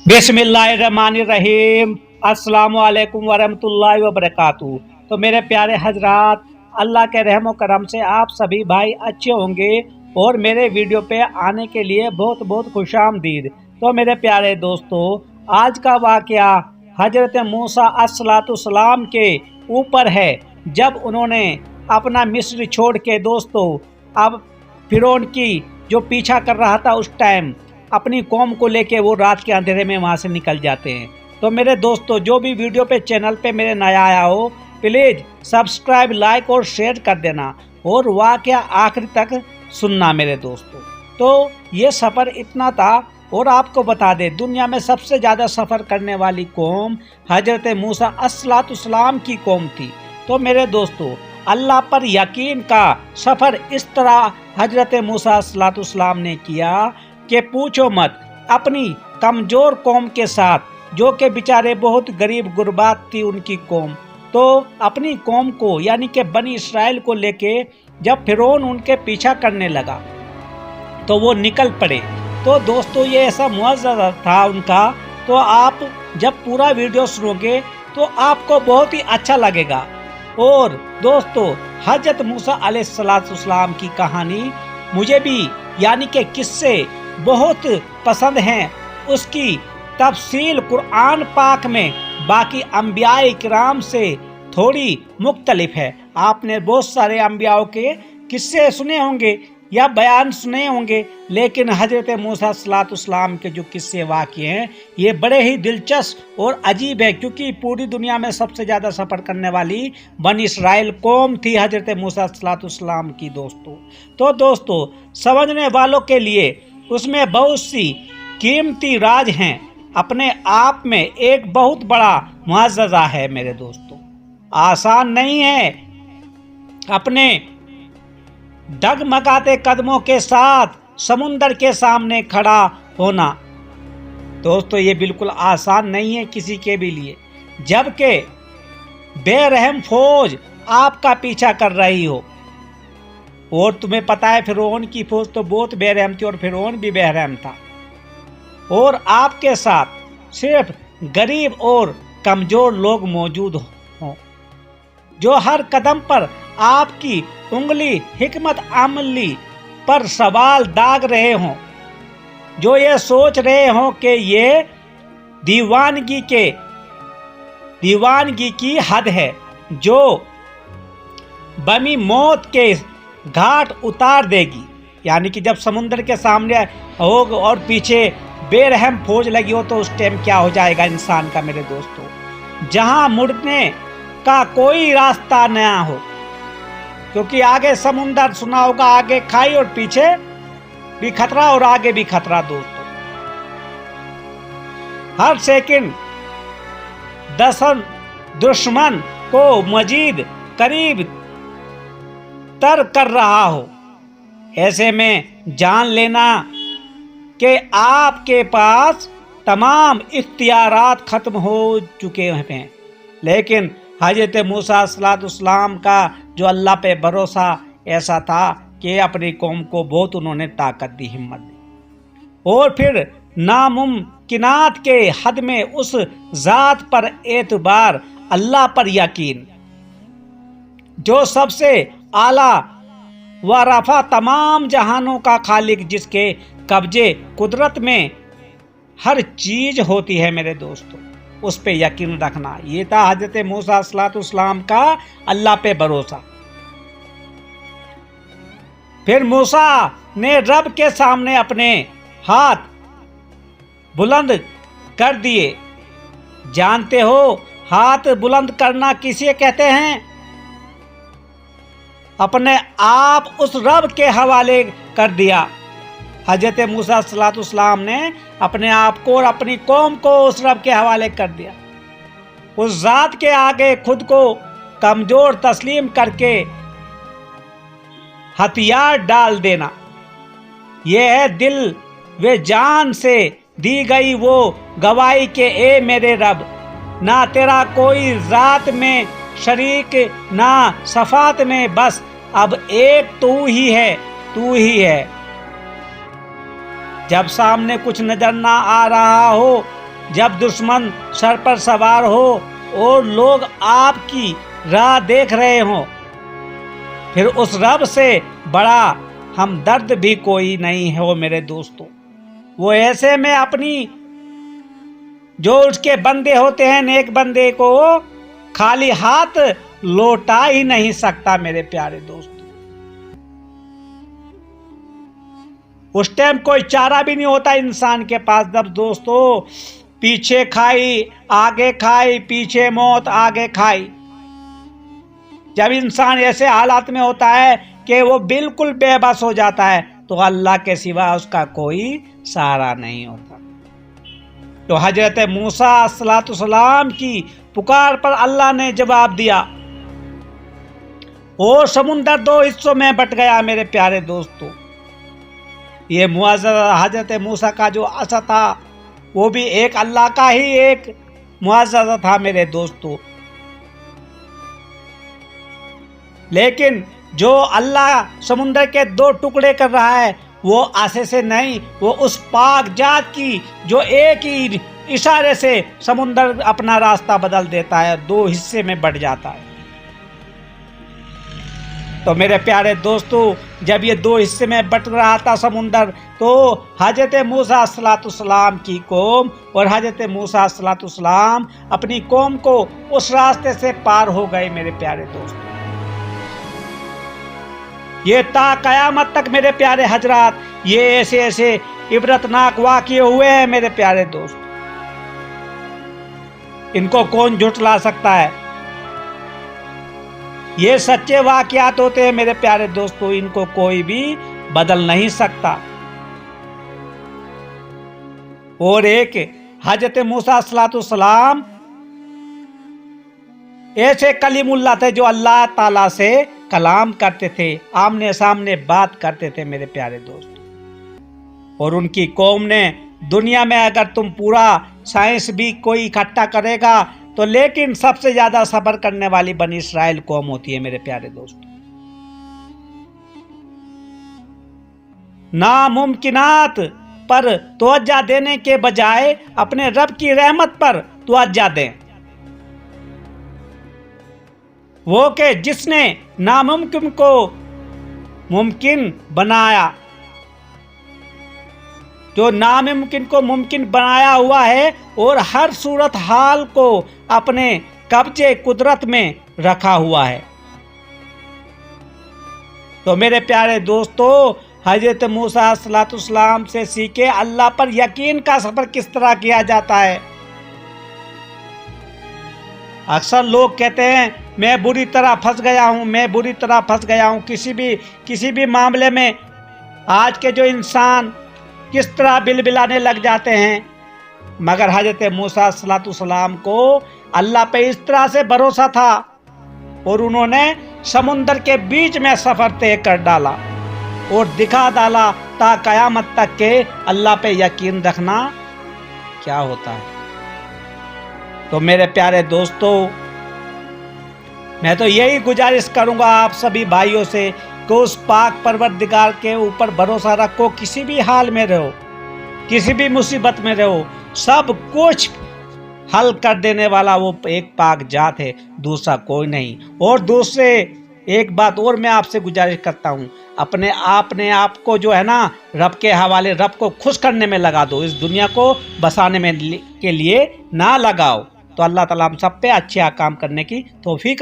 बिस्मिल्लाहिर्रहमानिर्रहीम। अस्सलामु अलैकुम वरहमतुल्लाहि वबरकातुहू। तो मेरे प्यारे हजरात, अल्लाह के रहम और करम से आप सभी भाई अच्छे होंगे और मेरे वीडियो पे आने के लिए बहुत बहुत खुशामदीद। तो मेरे प्यारे दोस्तों, आज का वाकया हजरत मूसा अस्सलातुस्सलाम के ऊपर है, जब उन्होंने अपना मिस्र छोड़ के दोस्तों अब फिरौन की जो पीछा कर रहा था उस टाइम अपनी कौम को लेके वो रात के अंधेरे में वहाँ से निकल जाते हैं। तो मेरे दोस्तों, जो भी वीडियो पे चैनल पे मेरे नया आया हो, प्लीज़ सब्सक्राइब, लाइक और शेयर कर देना और वाकया आखिर तक सुनना मेरे दोस्तों। तो ये सफ़र इतना था। और आपको बता दें, दुनिया में सबसे ज़्यादा सफ़र करने वाली कौम हजरत मूसा अस्सलातुस्सलाम की कौम थी। तो मेरे दोस्तों, अल्लाह पर यकीन का सफ़र इस तरह हजरत मूसा अस्सलातुस्सलाम ने किया कि पूछो मत। अपनी कमज़ोर कौम के साथ, जो कि बेचारे बहुत गरीब गुरबात थी उनकी कौम, तो अपनी कौम को यानी कि बनी इसराइल को लेके जब फिरौन उनके पीछा करने लगा तो वो निकल पड़े। तो दोस्तों, ये ऐसा मुआज़ा था उनका। तो आप जब पूरा वीडियो सुनोगे तो आपको बहुत ही अच्छा लगेगा। और दोस्तों, हजरत मूसा अलैहिस्सलाम की कहानी मुझे भी यानी कि किस्से बहुत पसंद हैं। उसकी तफसील कुरान पाक में बाकी अंबिया इकराम से थोड़ी मुख्तलिफ है। आपने बहुत सारे अंबियाओं के किस्से सुने होंगे या बयान सुने होंगे, लेकिन हजरत मूसा अलैहिस्सलाम के जो किस्से वाक़े हैं ये बड़े ही दिलचस्प और अजीब है, क्योंकि पूरी दुनिया में सबसे ज़्यादा सफ़र करने वाली बनी इसराइल कौम थी हजरत मूसा अलैहिस्सलाम की दोस्तों। तो दोस्तों, समझने वालों के लिए उसमें बहुत सी कीमती राज हैं। अपने आप में एक बहुत बड़ा मुआज़्ज़ा है मेरे दोस्तों। आसान नहीं है अपने डगमगाते कदमों के साथ समुंदर के सामने खड़ा होना। दोस्तों, ये बिल्कुल आसान नहीं है किसी के भी लिए, जबकि बेरहम फौज आपका पीछा कर रही हो। और तुम्हें पता है, फिरौन की फौज तो बहुत बेरहम थी और फिरौन भी बेरहम था। और आपके साथ सिर्फ गरीब और कमज़ोर लोग मौजूद हों, जो हर कदम पर आपकी उंगली हिकमत अमली पर सवाल दाग रहे हों, जो ये सोच रहे हों कि ये दीवानगी की हद है, जो बमी मौत के घाट उतार देगी। यानी कि जब समुद्र के सामने हो और पीछे बेरहम फौज लगी हो तो उस टाइम क्या हो जाएगा इंसान का मेरे दोस्तों, जहां मुड़ने का कोई रास्ता नया हो। क्योंकि आगे समुंदर सुना होगा, आगे खाई और पीछे भी खतरा और आगे भी खतरा दोस्तों। हर सेकंड दुश्मन को मजीद करीब तर कर रहा हो। ऐसे में जान लेना कि आपके पास तमाम इख्तियारात खत्म हो चुके हैं। लेकिन हजरत मूसा अलैहिस्सलाम का जो अल्लाह पे भरोसा ऐसा था कि अपनी कौम को बहुत उन्होंने ताकत दी, हिम्मत दी। और फिर नामुमकिनात के हद में उस ज़ात पर एतबार, अल्लाह पर यकीन, जो सबसे आला व रफ़ा, तमाम जहानों का खालिक, जिसके कब्जे कुदरत में हर चीज़ होती है मेरे दोस्तों, उस पे यकीन रखना। ये था हजरत मूसा अलैहिस्सलाम का अल्लाह पे भरोसा। फिर मूसा ने रब के सामने अपने हाथ बुलंद कर दिए। जानते हो हाथ बुलंद करना किसे कहते हैं? अपने आप उस रब के हवाले कर दिया। हजरत मूसा अलैहिस्सलाम ने अपने आप को और अपनी कौम को उस रब के हवाले कर दिया। उस ज़ात के आगे खुद को कमज़ोर तस्लीम करके हथियार डाल देना, यह है दिल व जान से दी गई वो गवाही के ए मेरे रब, ना तेरा कोई ज़ात में शरीक ना सफ़ात में, बस अब एक तू ही है। जब सामने कुछ नजर ना आ रहा हो جب دشمن سر پر سوار ہو اور لوگ آپ کی راہ دیکھ رہے ہوں، پھر اس رب سے بڑا ہمدرد بھی کوئی نہیں ہو میرے دوستو۔ وہ ایسے میں اپنی جو اس کے بندے ہوتے ہیں نیک بندے کو خالی ہاتھ لوٹا ہی نہیں سکتا میرے پیارے دوست۔ اس ٹائم کوئی چارہ بھی نہیں ہوتا انسان کے پاس، جب دوستو پیچھے کھائی آگے کھائی، پیچھے موت آگے کھائی۔ جب انسان ایسے حالات میں ہوتا ہے کہ وہ بالکل بے بس ہو جاتا ہے تو اللہ کے سوا اس کا کوئی سہارا نہیں ہوتا۔ تو حضرت موسیٰ علیہ السلام کی پکار پر اللہ نے جواب دیا اور سمندر دو حصوں میں بٹ گیا میرے پیارے دوستو۔ یہ معجزہ حضرت موسیٰ کا جو عصا تھا وہ بھی ایک اللہ کا ہی ایک معجزہ تھا میرے دوستو، لیکن جو اللہ سمندر کے دو ٹکڑے کر رہا ہے وہ عصا سے نہیں، وہ اس پاک ذات کی جو ایک ہی اشارے سے سمندر اپنا راستہ بدل دیتا ہے، دو حصے میں بٹ جاتا ہے۔ تو میرے پیارے دوستو جب یہ دو حصے میں بٹ رہا تھا سمندر، تو حضرت موسیٰ علیہ السلام کی قوم اور حضرت موسیٰ علیہ السلام اپنی قوم کو اس راستے سے پار ہو گئے میرے پیارے دوستو۔ یہ تا قیامت تک میرے پیارے حضرات یہ ایسے ایسے عبرتناک واقعے ہوئے ہیں میرے پیارے دوست، ان کو کون جھٹلا سکتا ہے؟ یہ سچے واقعات ہوتے ہیں میرے پیارے دوستو، ان کو کوئی بھی بدل نہیں سکتا۔ اور ایک حضرت موسیٰ علیہ السلام ایسے کلیم اللہ تھے جو اللہ تعالیٰ سے کلام کرتے تھے، آمنے سامنے بات کرتے تھے میرے پیارے دوست۔ اور ان کی قوم نے دنیا میں اگر تم پورا سائنس بھی کوئی اکٹھا کرے گا تو لیکن سب سے زیادہ صبر کرنے والی بنی اسرائیل قوم ہوتی ہے میرے پیارے دوست۔ ناممکنات پر توجہ دینے کے بجائے اپنے رب کی رحمت پر توجہ دیں، وہ کہ جس نے ناممکن کو ممکن بنایا، جو ناممکن کو ممکن بنایا ہوا ہے اور ہر صورت حال کو اپنے قبضے قدرت میں رکھا ہوا ہے۔ تو میرے پیارے دوستو حضرت موسیٰ علیہ السلام سے سیکھے اللہ پر یقین کا سفر کس طرح کیا جاتا ہے۔ اکثر لوگ کہتے ہیں میں بری طرح پھنس گیا ہوں، میں بری طرح پھنس گیا ہوں کسی بھی معاملے میں۔ آج کے جو انسان کس طرح بلبلانے لگ جاتے ہیں، مگر حضرت موسیٰ علیہ السلام کو اللہ پہ اس طرح سے بھروسہ تھا اور انہوں نے سمندر کے بیچ میں سفر طے کر ڈالا اور دکھا ڈالا تا قیامت تک کہ اللہ پہ یقین رکھنا کیا ہوتا ہے۔ تو میرے پیارے دوستو میں تو یہی گزارش کروں گا آپ سبھی بھائیوں سے کہ اس پاک پروردگار کے اوپر بھروسہ رکھو، کسی بھی حال میں رہو، کسی بھی مصیبت میں رہو، سب کچھ حل کر دینے والا وہ ایک پاک ذات ہے، دوسرا کوئی نہیں۔ اور دوسرے ایک بات اور میں آپ سے گزارش کرتا ہوں، اپنے آپ کو جو ہے نا رب کے حوالے، رب کو خوش کرنے میں لگا دو، اس دنیا کو بسانے میں کے لیے نہ لگاؤ۔ تو اللہ تعالیٰ ہم سب پہ اچھے کام کرنے کی توفیق